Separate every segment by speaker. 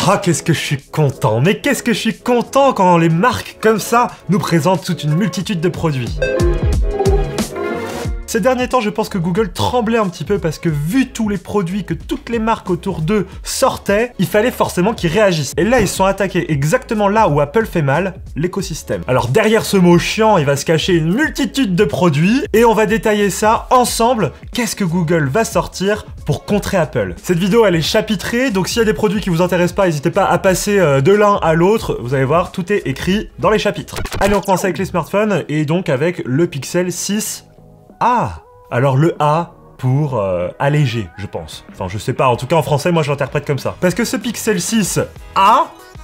Speaker 1: Ah, qu'est-ce que je suis content, mais qu'est-ce que je suis content quand les marques comme ça nous présentent toute une multitude de produits. Ces derniers temps, je pense que Google tremblait un petit peu parce que vu tous les produits que toutes les marques autour d'eux sortaient, il fallait forcément qu'ils réagissent. Et là, ils se sont attaqués exactement là où Apple fait mal, l'écosystème. Alors derrière ce mot chiant, il va se cacher une multitude de produits et on va détailler ça ensemble. Qu'est-ce que Google va sortir pour contrer Apple? Cette vidéo, elle est chapitrée, donc s'il y a des produits qui vous intéressent pas, n'hésitez pas à passer de l'un à l'autre. Vous allez voir, tout est écrit dans les chapitres. Allez, on commence avec les smartphones et donc avec le Pixel 6. Ah, alors le A pour allégé, je pense. Enfin, je sais pas, en tout cas en français, moi je l'interprète comme ça. Parce que ce Pixel 6A,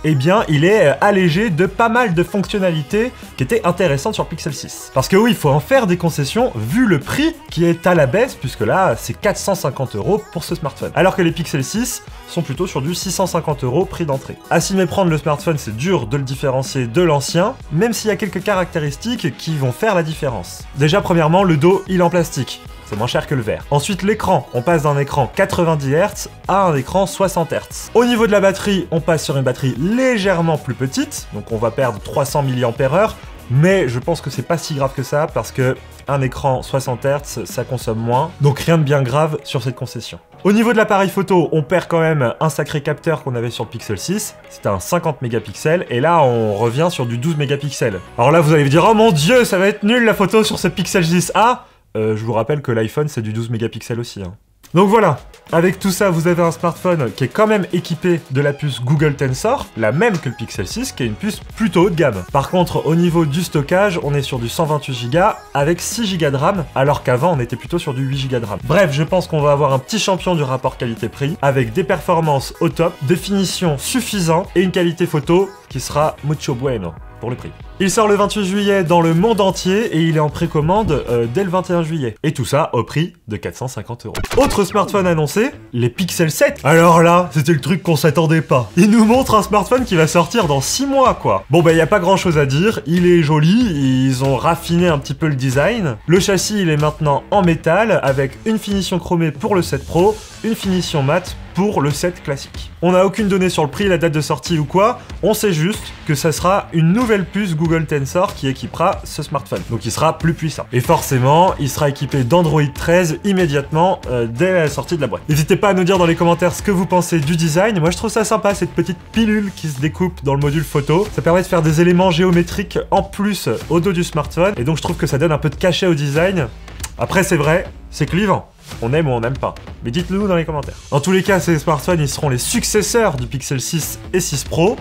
Speaker 1: eh bien, il est allégé de pas mal de fonctionnalités qui étaient intéressantes sur Pixel 6. Parce que oui, il faut en faire des concessions vu le prix qui est à la baisse, puisque là, c'est 450 € pour ce smartphone. Alors que les Pixel 6 sont plutôt sur du 650 € prix d'entrée. À s'y méprendre, le smartphone, c'est dur de le différencier de l'ancien, même s'il y a quelques caractéristiques qui vont faire la différence. Déjà, premièrement, le dos, il est en plastique. C'est moins cher que le verre. Ensuite, l'écran. On passe d'un écran 90 Hz à un écran 60 Hz. Au niveau de la batterie, on passe sur une batterie légèrement plus petite, donc on va perdre 300 mAh, mais je pense que c'est pas si grave que ça, parce que un écran 60 Hz, ça consomme moins, donc rien de bien grave sur cette concession. Au niveau de l'appareil photo, on perd quand même un sacré capteur qu'on avait sur le Pixel 6, c'était un 50 mégapixels, et là on revient sur du 12 mégapixels. Alors là vous allez vous dire, oh mon dieu, ça va être nul la photo sur ce Pixel 6A. Je vous rappelle que l'iPhone c'est du 12 mégapixels aussi. Hein. Donc voilà, avec tout ça, vous avez un smartphone qui est quand même équipé de la puce Google Tensor, la même que le Pixel 6, qui est une puce plutôt haut de gamme. Par contre, au niveau du stockage, on est sur du 128 Go avec 6 Go de RAM, alors qu'avant, on était plutôt sur du 8 Go de RAM. Bref, je pense qu'on va avoir un petit champion du rapport qualité-prix, avec des performances au top, des finitions suffisantes et une qualité photo qui sera mucho bueno pour le prix. Il sort le 28 juillet dans le monde entier et il est en précommande dès le 21 juillet. Et tout ça au prix de 450 €. Autre smartphone annoncé, les Pixel 7. Alors là, c'était le truc qu'on s'attendait pas. Il nous montre un smartphone qui va sortir dans 6 mois quoi. Bon bah y a pas grand chose à dire, il est joli, ils ont raffiné un petit peu le design. Le châssis il est maintenant en métal avec une finition chromée pour le 7 Pro, une finition mat pour le 7 classique. On n'a aucune donnée sur le prix, la date de sortie ou quoi, on sait juste que ça sera une nouvelle puce Google Tensor qui équipera ce smartphone. Donc il sera plus puissant. Et forcément, il sera équipé d'Android 13 immédiatement dès la sortie de la boîte. N'hésitez pas à nous dire dans les commentaires ce que vous pensez du design. Moi je trouve ça sympa, cette petite pilule qui se découpe dans le module photo. Ça permet de faire des éléments géométriques en plus au dos du smartphone. Et donc je trouve que ça donne un peu de cachet au design. Après c'est vrai, c'est clivant. On aime ou on n'aime pas. Mais dites-le nous dans les commentaires. En tous les cas, ces smartphones, ils seront les successeurs du Pixel 6 et 6 Pro,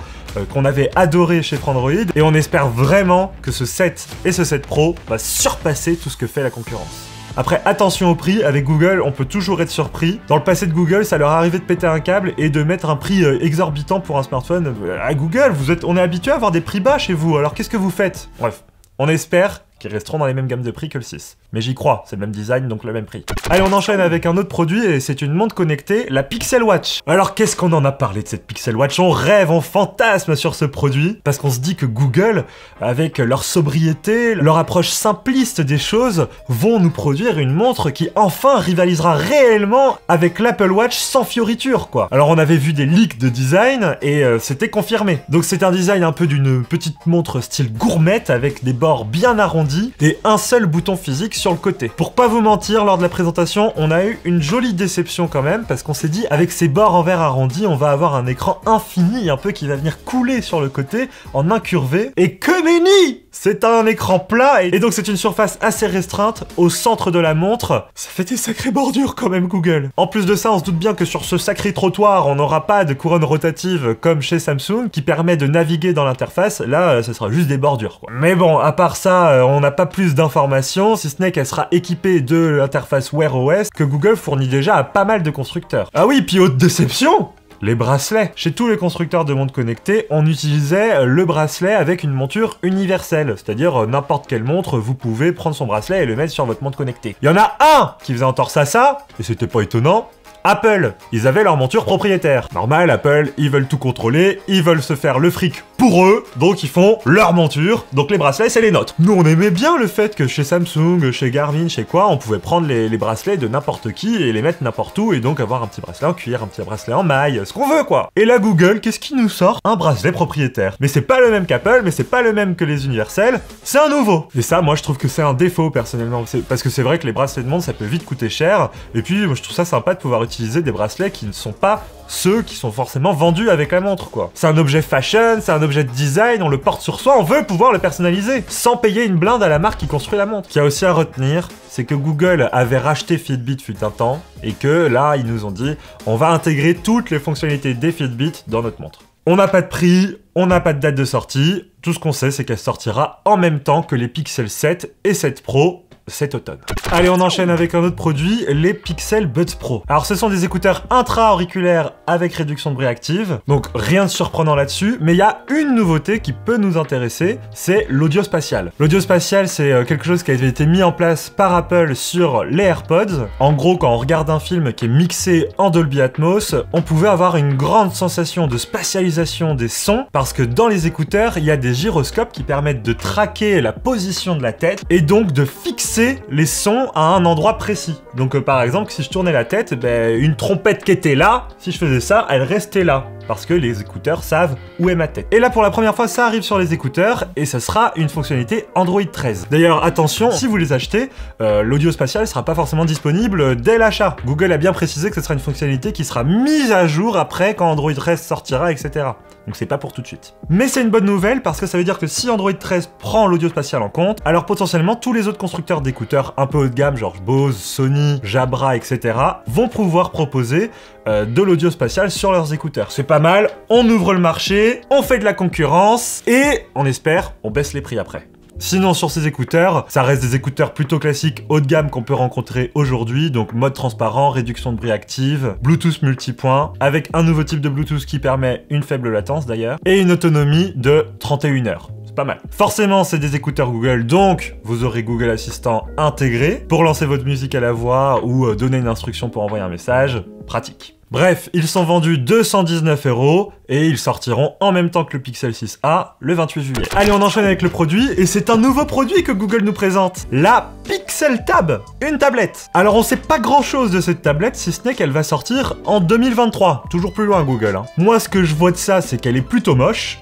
Speaker 1: qu'on avait adoré chez Frandroid, et on espère vraiment que ce 7 et ce 7 Pro va surpasser tout ce que fait la concurrence. Après, attention au prix, avec Google, on peut toujours être surpris. Dans le passé de Google, ça leur est arrivé de péter un câble et de mettre un prix exorbitant pour un smartphone. À Google, on est habitué à avoir des prix bas chez vous, alors qu'est-ce que vous faites? Bref, on espère qui resteront dans les mêmes gammes de prix que le 6. Mais j'y crois, c'est le même design, donc le même prix. Allez, on enchaîne avec un autre produit, et c'est une montre connectée, la Pixel Watch. Alors, qu'est-ce qu'on en a parlé de cette Pixel Watch? On rêve, on fantasme sur ce produit, parce qu'on se dit que Google, avec leur sobriété, leur approche simpliste des choses, vont nous produire une montre qui, enfin, rivalisera réellement avec l'Apple Watch sans fioriture, quoi. Alors, on avait vu des leaks de design, et c'était confirmé. Donc, c'est un design un peu d'une petite montre style gourmette, avec des bords bien arrondis, et un seul bouton physique sur le côté. Pour pas vous mentir, lors de la présentation, on a eu une jolie déception quand même, parce qu'on s'est dit, avec ces bords en verre arrondis, on va avoir un écran infini, un peu qui va venir couler sur le côté, en incurvé, et que nenni! C'est un écran plat, et donc c'est une surface assez restreinte, au centre de la montre. Ça fait des sacrées bordures quand même, Google. En plus de ça, on se doute bien que sur ce sacré trottoir, on n'aura pas de couronne rotative comme chez Samsung, qui permet de naviguer dans l'interface. Là, ce sera juste des bordures, quoi. Mais bon, à part ça, on n'a pas plus d'informations, si ce n'est qu'elle sera équipée de l'interface Wear OS que Google fournit déjà à pas mal de constructeurs. Ah oui, puis haute déception, les bracelets. Chez tous les constructeurs de montres connectées, on utilisait le bracelet avec une monture universelle, c'est-à-dire n'importe quelle montre, vous pouvez prendre son bracelet et le mettre sur votre montre connectée. Il y en a un qui faisait entorse à ça, et c'était pas étonnant, Apple. Ils avaient leur monture propriétaire. Normal, Apple, ils veulent tout contrôler, ils veulent se faire le fric pour eux, donc ils font leur monture, donc les bracelets c'est les nôtres. Nous on aimait bien le fait que chez Samsung, chez Garmin, chez quoi, on pouvait prendre les bracelets de n'importe qui et les mettre n'importe où et donc avoir un petit bracelet en cuir, un petit bracelet en maille, ce qu'on veut quoi. Et là Google, qu'est-ce qui nous sort? Un bracelet propriétaire. Mais c'est pas le même qu'Apple, mais c'est pas le même que les universels, c'est un nouveau. Et ça moi je trouve que c'est un défaut personnellement, parce que c'est vrai que les bracelets de montre ça peut vite coûter cher, et puis moi, je trouve ça sympa de pouvoir utiliser des bracelets qui ne sont pas ceux qui sont forcément vendus avec la montre quoi. C'est un objet fashion, c'est un objet de design, on le porte sur soi, on veut pouvoir le personnaliser sans payer une blinde à la marque qui construit la montre. Ce qu'il y a aussi à retenir, c'est que Google avait racheté Fitbit fut un temps et que là ils nous ont dit on va intégrer toutes les fonctionnalités des Fitbit dans notre montre. On n'a pas de prix, on n'a pas de date de sortie, tout ce qu'on sait c'est qu'elle sortira en même temps que les Pixel 7 et 7 Pro cet automne. Allez, on enchaîne avec un autre produit, les Pixel Buds Pro. Alors ce sont des écouteurs intra-auriculaires avec réduction de bruit active, donc rien de surprenant là-dessus, mais il y a une nouveauté qui peut nous intéresser, c'est l'audio spatial. L'audio spatial, c'est quelque chose qui avait été mis en place par Apple sur les AirPods. En gros, quand on regarde un film qui est mixé en Dolby Atmos, on pouvait avoir une grande sensation de spatialisation des sons, parce que dans les écouteurs, il y a des gyroscopes qui permettent de traquer la position de la tête, et donc de fixer les sons à un endroit précis. Donc par exemple, si je tournais la tête, une trompette qui était là, si je faisais ça, elle restait là. Parce que les écouteurs savent où est ma tête. Et là, pour la première fois, ça arrive sur les écouteurs et ça sera une fonctionnalité Android 13. D'ailleurs, attention, si vous les achetez, l'audio spatial sera pas forcément disponible dès l'achat. Google a bien précisé que ce sera une fonctionnalité qui sera mise à jour après quand Android 13 sortira, etc. Donc c'est pas pour tout de suite. Mais c'est une bonne nouvelle parce que ça veut dire que si Android 13 prend l'audio spatial en compte, alors potentiellement tous les autres constructeurs d'écouteurs un peu haut de gamme, genre Bose, Sony, Jabra, etc. vont pouvoir proposer de l'audio spatial sur leurs écouteurs. C'est pas mal, on ouvre le marché, on fait de la concurrence et on espère, on baisse les prix après. Sinon sur ces écouteurs, ça reste des écouteurs plutôt classiques haut de gamme qu'on peut rencontrer aujourd'hui, donc mode transparent, réduction de bruit active, Bluetooth multipoint, avec un nouveau type de Bluetooth qui permet une faible latence d'ailleurs, et une autonomie de 31 heures. C'est pas mal. Forcément, c'est des écouteurs Google, donc vous aurez Google Assistant intégré pour lancer votre musique à la voix ou donner une instruction pour envoyer un message. Pratique. Bref, ils sont vendus 219 € et ils sortiront en même temps que le Pixel 6a le 28 juillet. Allez, on enchaîne avec le produit et c'est un nouveau produit que Google nous présente. La Pixel Tab, une tablette. Alors on sait pas grand chose de cette tablette si ce n'est qu'elle va sortir en 2023. Toujours plus loin Google. Hein. Moi ce que je vois de ça c'est qu'elle est plutôt moche.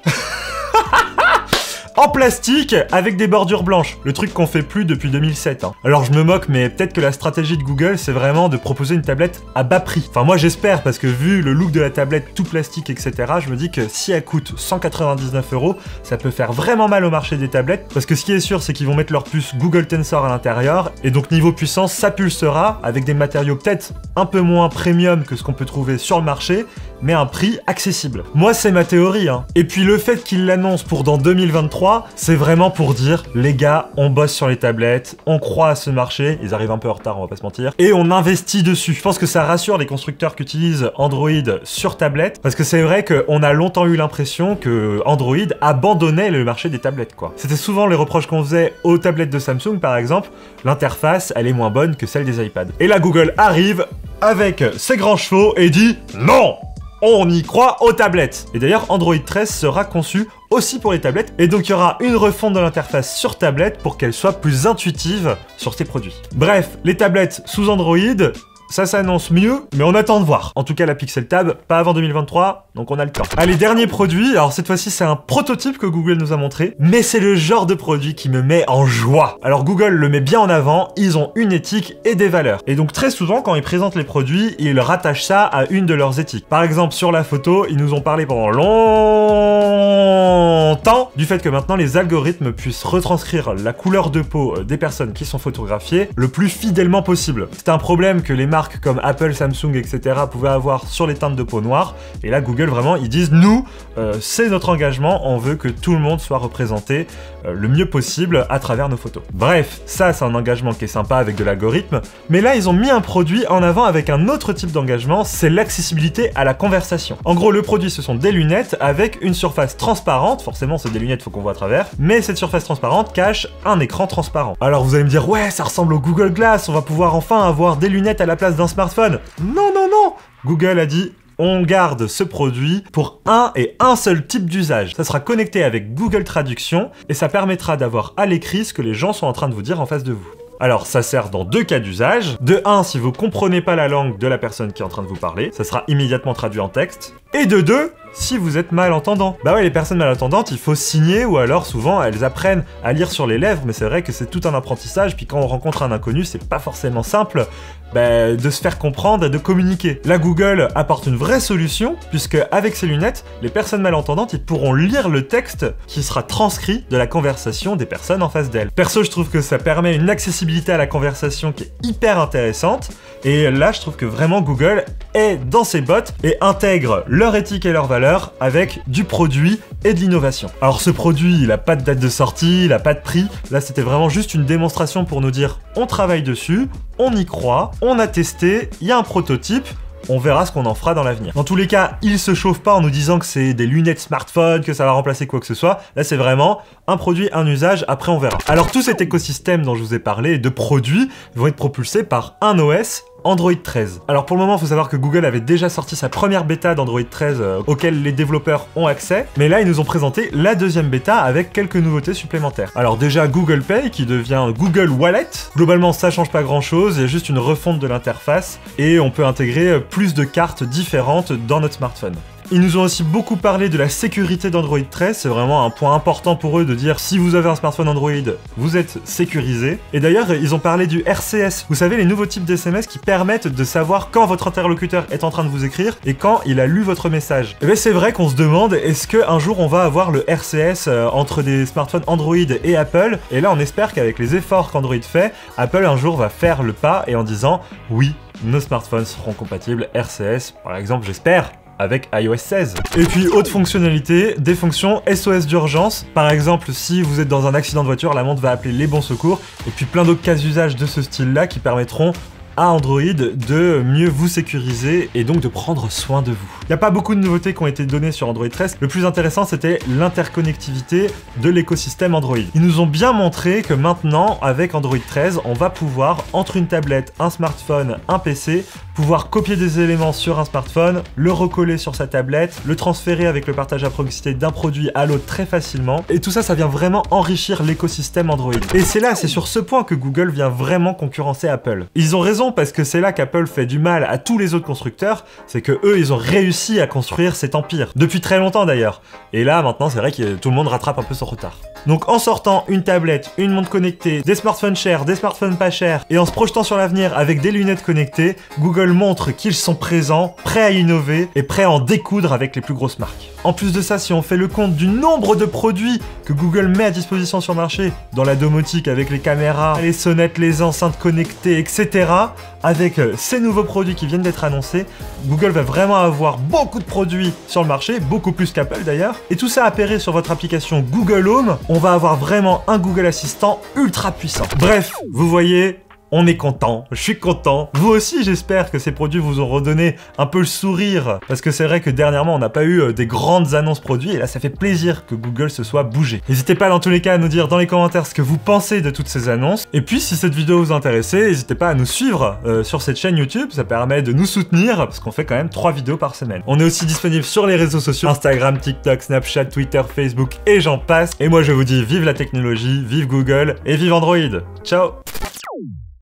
Speaker 1: En plastique, avec des bordures blanches. Le truc qu'on fait plus depuis 2007. Hein. Alors je me moque, mais peut-être que la stratégie de Google, c'est vraiment de proposer une tablette à bas prix. Enfin moi j'espère, parce que vu le look de la tablette tout plastique, etc., je me dis que si elle coûte 199 €, ça peut faire vraiment mal au marché des tablettes. Parce que ce qui est sûr, c'est qu'ils vont mettre leur puce Google Tensor à l'intérieur. Et donc niveau puissance, ça pulsera avec des matériaux peut-être un peu moins premium que ce qu'on peut trouver sur le marché, mais un prix accessible. Moi c'est ma théorie. Hein. Et puis le fait qu'ils l'annoncent pour dans 2023, c'est vraiment pour dire, les gars, on bosse sur les tablettes, on croit à ce marché, ils arrivent un peu en retard, on va pas se mentir, et on investit dessus. Je pense que ça rassure les constructeurs qui utilisent Android sur tablette, parce que c'est vrai qu'on a longtemps eu l'impression que Android abandonnait le marché des tablettes, quoi. C'était souvent les reproches qu'on faisait aux tablettes de Samsung, par exemple, l'interface, elle est moins bonne que celle des iPads. Et là, Google arrive avec ses grands chevaux et dit « Non !» On y croit aux tablettes. Et d'ailleurs, Android 13 sera conçu aussi pour les tablettes. Et donc, il y aura une refonte de l'interface sur tablette pour qu'elle soit plus intuitive sur ces produits. Bref, les tablettes sous Android, ça s'annonce mieux, mais on attend de voir. En tout cas, la Pixel Tab, pas avant 2023, donc on a le temps. Allez, dernier produit. Alors cette fois-ci, c'est un prototype que Google nous a montré, mais c'est le genre de produit qui me met en joie. Alors Google le met bien en avant, ils ont une éthique et des valeurs. Et donc très souvent, quand ils présentent les produits, ils rattachent ça à une de leurs éthiques. Par exemple, sur la photo, ils nous ont parlé pendant longtemps du fait que maintenant les algorithmes puissent retranscrire la couleur de peau des personnes qui sont photographiées le plus fidèlement possible. C'est un problème que les marques comme Apple, Samsung, etc. pouvaient avoir sur les teintes de peau noire. Et là, Google, vraiment, ils disent, nous, c'est notre engagement, on veut que tout le monde soit représenté le mieux possible à travers nos photos. Bref, ça, c'est un engagement qui est sympa avec de l'algorithme. Mais là, ils ont mis un produit en avant avec un autre type d'engagement, c'est l'accessibilité à la conversation. En gros, le produit, ce sont des lunettes avec une surface transparente. Forcément, c'est des lunettes, faut qu'on voit à travers. Mais cette surface transparente cache un écran transparent. Alors, vous allez me dire, ouais, ça ressemble au Google Glass, on va pouvoir enfin avoir des lunettes à la place d'un smartphone. Non, non, non! Google a dit, on garde ce produit pour un et un seul type d'usage. Ça sera connecté avec Google Traduction et ça permettra d'avoir à l'écrit ce que les gens sont en train de vous dire en face de vous. Alors, ça sert dans 2 cas d'usage. De 1, si vous comprenez pas la langue de la personne qui est en train de vous parler, ça sera immédiatement traduit en texte. Et de 2, si vous êtes malentendant. Bah ouais, les personnes malentendantes, il faut signer ou alors souvent elles apprennent à lire sur les lèvres, mais c'est vrai que c'est tout un apprentissage, puis quand on rencontre un inconnu, c'est pas forcément simple de se faire comprendre et de communiquer. Là, Google apporte une vraie solution, puisque avec ces lunettes, les personnes malentendantes, ils pourront lire le texte qui sera transcrit de la conversation des personnes en face d'elles. Perso, je trouve que ça permet une accessibilité à la conversation qui est hyper intéressante, et là, je trouve que vraiment Google est dans ses bottes et intègre leur éthique et leurs valeurs avec du produit et de l'innovation. Alors ce produit, il a pas de date de sortie, il a pas de prix. Là, c'était vraiment juste une démonstration pour nous dire on travaille dessus, on y croit, on a testé, il y a un prototype, on verra ce qu'on en fera dans l'avenir. Dans tous les cas, il se chauffe pas en nous disant que c'est des lunettes smartphone, que ça va remplacer quoi que ce soit. Là, c'est vraiment un produit, un usage, après on verra. Alors tout cet écosystème dont je vous ai parlé de produits vont être propulsés par un OS Android 13. Alors pour le moment, il faut savoir que Google avait déjà sorti sa première bêta d'Android 13 auquel les développeurs ont accès, mais là ils nous ont présenté la deuxième bêta avec quelques nouveautés supplémentaires. Alors déjà Google Pay qui devient Google Wallet. Globalement ça change pas grand chose, il y a juste une refonte de l'interface et on peut intégrer plus de cartes différentes dans notre smartphone. Ils nous ont aussi beaucoup parlé de la sécurité d'Android 13, c'est vraiment un point important pour eux de dire si vous avez un smartphone Android, vous êtes sécurisé. Et d'ailleurs, ils ont parlé du RCS, vous savez les nouveaux types d'SMS qui permettent de savoir quand votre interlocuteur est en train de vous écrire et quand il a lu votre message. Et bien c'est vrai qu'on se demande, est-ce qu'un jour on va avoir le RCS entre des smartphones Android et Apple? Et là on espère qu'avec les efforts qu'Android fait, Apple un jour va faire le pas et en disant oui, nos smartphones seront compatibles RCS, par exemple j'espère, avec iOS 16. Et puis, autre fonctionnalité, des fonctions SOS d'urgence. Par exemple, si vous êtes dans un accident de voiture, la montre va appeler les bons secours. Et puis, plein d'autres cas d'usage de ce style-là qui permettront à Android de mieux vous sécuriser et donc de prendre soin de vous. Il n'y a pas beaucoup de nouveautés qui ont été données sur Android 13. Le plus intéressant, c'était l'interconnectivité de l'écosystème Android. Ils nous ont bien montré que maintenant, avec Android 13, on va pouvoir, entre une tablette, un smartphone, un PC, pouvoir copier des éléments sur un smartphone, le recoller sur sa tablette, le transférer avec le partage à proximité d'un produit à l'autre très facilement. Et tout ça, ça vient vraiment enrichir l'écosystème Android. Et c'est sur ce point que Google vient vraiment concurrencer Apple. Ils ont raison parce que c'est là qu'Apple fait du mal à tous les autres constructeurs, c'est que eux, ils ont réussi à construire cet empire. Depuis très longtemps d'ailleurs. Et là, maintenant, c'est vrai que tout le monde rattrape un peu son retard. Donc en sortant une tablette, une montre connectée, des smartphones chers, des smartphones pas chers, et en se projetant sur l'avenir avec des lunettes connectées, Google montre qu'ils sont présents, prêts à innover et prêts à en découdre avec les plus grosses marques. En plus de ça, si on fait le compte du nombre de produits que Google met à disposition sur le marché, dans la domotique avec les caméras, les sonnettes, les enceintes connectées, etc., avec ces nouveaux produits qui viennent d'être annoncés, Google va vraiment avoir beaucoup de produits sur le marché, beaucoup plus qu'Apple d'ailleurs, et tout ça appairé sur votre application Google Home, on va avoir vraiment un Google Assistant ultra puissant. Bref, vous voyez, on est content, je suis content. Vous aussi, j'espère que ces produits vous ont redonné un peu le sourire. Parce que c'est vrai que dernièrement, on n'a pas eu des grandes annonces produits. Et là, ça fait plaisir que Google se soit bougé. N'hésitez pas dans tous les cas à nous dire dans les commentaires ce que vous pensez de toutes ces annonces. Et puis, si cette vidéo vous intéresse, n'hésitez pas à nous suivre sur cette chaîne YouTube. Ça permet de nous soutenir parce qu'on fait quand même 3 vidéos par semaine. On est aussi disponible sur les réseaux sociaux. Instagram, TikTok, Snapchat, Twitter, Facebook et j'en passe. Et moi, je vous dis vive la technologie, vive Google et vive Android. Ciao!